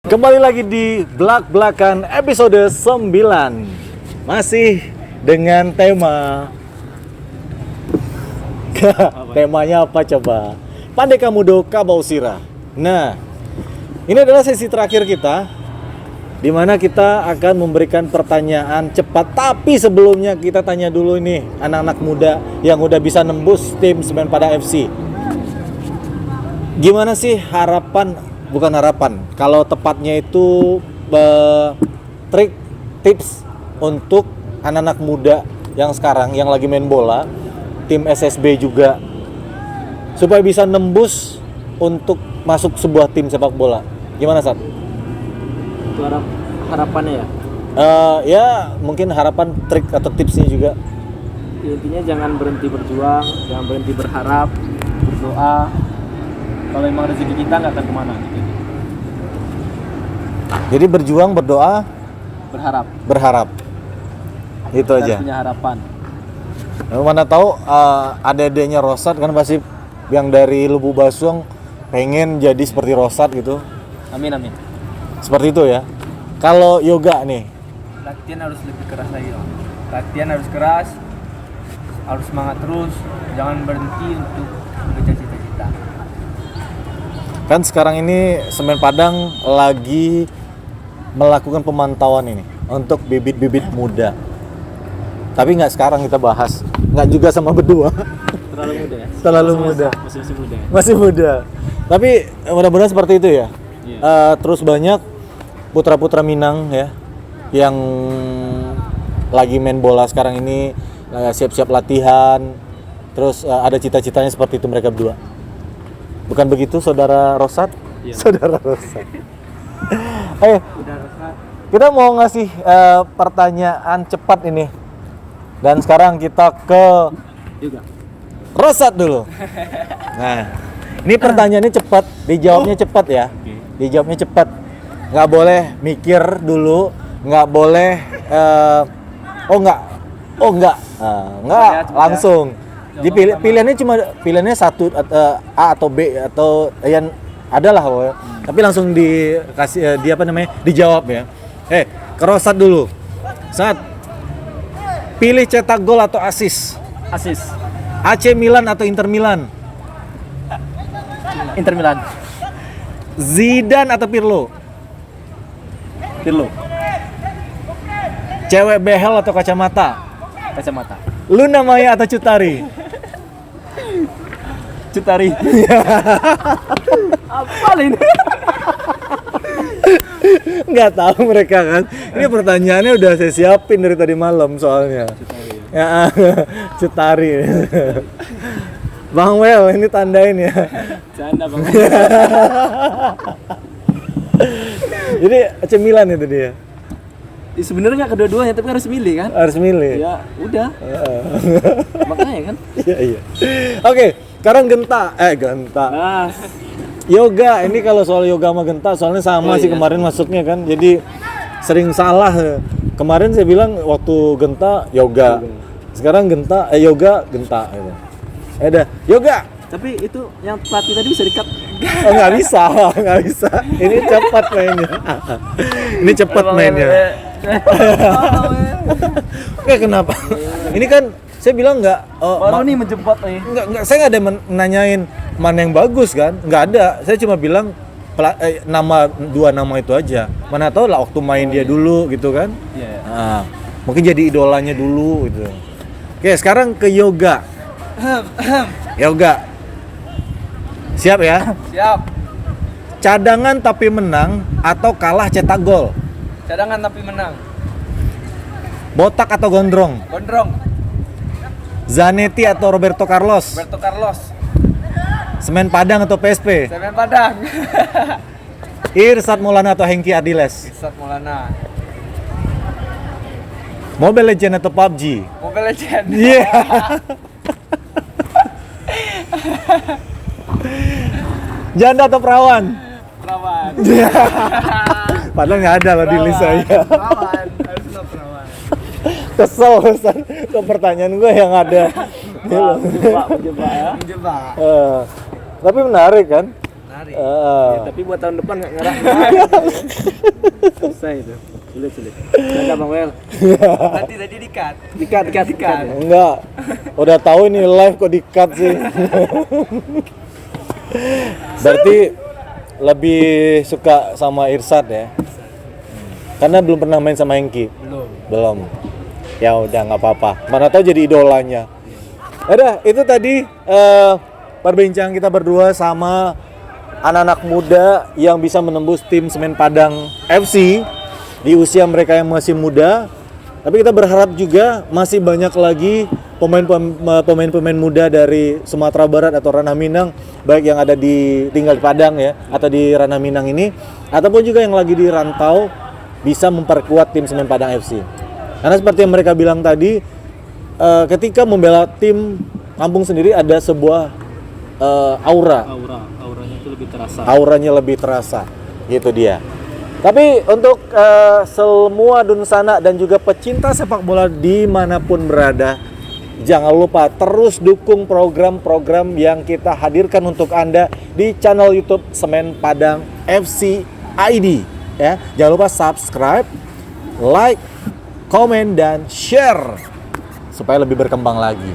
Kembali lagi di Blak-Blakan episode 9. Masih dengan tema temanya apa coba? Pandeka Mudo Kabau Sira. Nah, ini adalah sesi terakhir kita di mana kita akan memberikan pertanyaan cepat. Tapi sebelumnya kita tanya dulu nih anak-anak muda yang udah bisa nembus tim Semen Padang FC. Gimana sih bukan harapan, kalau tepatnya itu trik tips untuk anak-anak muda yang sekarang yang lagi main bola, tim SSB juga, supaya bisa nembus untuk masuk sebuah tim sepak bola. Gimana Sat? Itu harapannya ya. Ya mungkin harapan, trik atau tipsnya juga. Intinya jangan berhenti berjuang, jangan berhenti berharap, berdoa. Kalau emang rezeki kita nggak akan kemana gitu. Jadi berjuang, berdoa, Berharap. berharap. Itu Kita aja. harus punya harapan. Mana tahu adek-adeknya Rosat kan pasti yang dari Lubu Basung pengen jadi seperti Rosat gitu. Amin amin. Seperti itu ya. Kalau yoga nih, Latihan harus lebih keras lagi Om. Latihan harus keras, harus semangat terus, jangan berhenti untuk mengejar cita-cita. kan sekarang ini Semen Padang lagi melakukan pemantauan ini untuk bibit-bibit muda. Tapi nggak sekarang kita bahas, nggak juga sama berdua. Terlalu muda ya. Terlalu muda. Masih muda. Ya? Masih muda. Tapi mudah-mudahan seperti itu ya. Iya. Terus banyak putra-putra Minang ya yang lagi main bola sekarang ini siap-siap latihan. Terus ada cita-citanya seperti itu mereka berdua. Bukan begitu Saudara Rosat? Iya. Saudara Rosat. Ayo, kita mau ngasih pertanyaan cepat ini. Dan sekarang kita ke Juga. Rosat dulu. Nah, ini pertanyaannya cepat, dijawabnya cepat ya. Oke. Dijawabnya cepat. Nggak boleh mikir dulu, nggak boleh enggak, langsung. Jadi pilihannya satu A atau B atau yang adalah, tapi langsung dikasih dijawab ya. Ke Rosat dulu. Saat pilih cetak gol atau asis? Asis. AC Milan atau Inter Milan? Inter Milan. Zidane atau Pirlo? Pirlo. Cewek behel atau kacamata? Kacamata. Luna Maya atau Cutari? Cutari. Apa ini? Nggak tahu mereka kan. Ini pertanyaannya udah saya siapin dari tadi malam soalnya. Ya, Cutari. Bang Wel, ini tandain ya. Canda Bang. Jadi AC Milan itu dia. Sebenarnya nggak kedua-duanya tapi harus milih kan? Harus milih. Ya udah. Makanya kan. Iya. Oke, sekarang Genta. Nah, Yoga, ini kalau soal yoga sama Genta soalnya sama sih kemarin masuknya kan. Jadi sering salah. Kemarin saya bilang waktu Genta yoga. Sekarang Genta yoga Genta gitu. Udah, yoga. tapi itu yang pelatih tadi bisa di-cut. Oh, nggak bisa. Ini cepat mainnya. Ini cepat mainnya. Oke, kenapa? Ini kan saya bilang nggak. Baru nih menjebak nih. Nggak, saya nggak ada nanyain mana yang bagus kan? Nggak ada. Saya cuma bilang dua nama itu aja. Mana tahu lah waktu main dia dulu gitu kan? Iya. Nah, mungkin jadi idolanya dulu gitu. Oke, sekarang ke yoga. Yoga. Siap ya? Siap. Cadangan tapi menang atau kalah cetak gol? Cadangan tapi menang. Botak atau gondrong? Gondrong. Zanetti atau Roberto Carlos? Roberto Carlos. Semen Padang atau PSP? Semen Padang. Irsat Maulana atau Hengki Adiles? Irsat Maulana. Mobile Legends atau PUBG? Mobile Legend. Iya. Janda atau perawan? Perawan. Padahal nggak ada loh di list saya. Perawan. Harusnya perawan. Kesel ke pertanyaan gue yang ada. Menjebak ya. Menjebak. Tapi menarik kan? Menarik. Ya, tapi buat tahun depan nggak ngerah. Selesai itu. Sulit. Ada Bang Wel. Tadi di-cut. Dikat. Enggak. Udah tahu ini live kok di-cut sih. Berarti lebih suka sama Irsat ya? Karena belum pernah main sama Hengki. Belum. Ya udah nggak apa-apa. Mana tahu jadi idolanya. Udah, itu tadi perbincangan kita berdua sama anak-anak muda yang bisa menembus tim Semen Padang FC di usia mereka yang masih muda. Tapi kita berharap juga masih banyak lagi pemain-pemain muda dari Sumatera Barat atau Ranah Minang, baik yang ada tinggal di Padang ya atau di Ranah Minang ini, ataupun juga yang lagi di rantau bisa memperkuat tim Semen Padang FC. Karena seperti yang mereka bilang tadi, ketika membela tim kampung sendiri ada sebuah Auranya itu lebih terasa. Auranya lebih terasa, gitu dia. Tapi untuk semua dunsana dan juga pecinta sepak bola dimanapun berada, Jangan lupa terus dukung program-program yang kita hadirkan untuk Anda di channel YouTube Semen Padang FC ID ya. Jangan lupa subscribe, like, komen dan share supaya lebih berkembang lagi.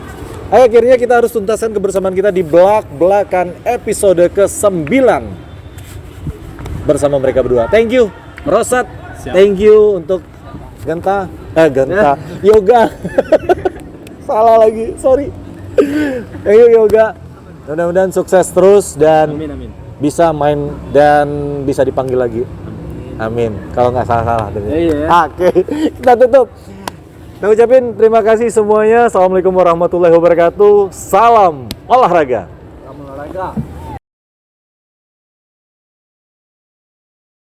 Akhirnya kita harus tuntaskan kebersamaan kita di belak-belakan episode ke-9 bersama mereka berdua. Thank you Rosat, thank you untuk Genta, Yoga. Salah lagi, sorry. Thank you Yoga. Mudah-mudahan sukses terus dan Amin. bisa main dan bisa dipanggil lagi. Amin. Kalau nggak salah-salah. Iya. Oke, kita tutup. Kita ucapin terima kasih semuanya. Assalamualaikum warahmatullahi wabarakatuh. Salam olahraga. Olahraga.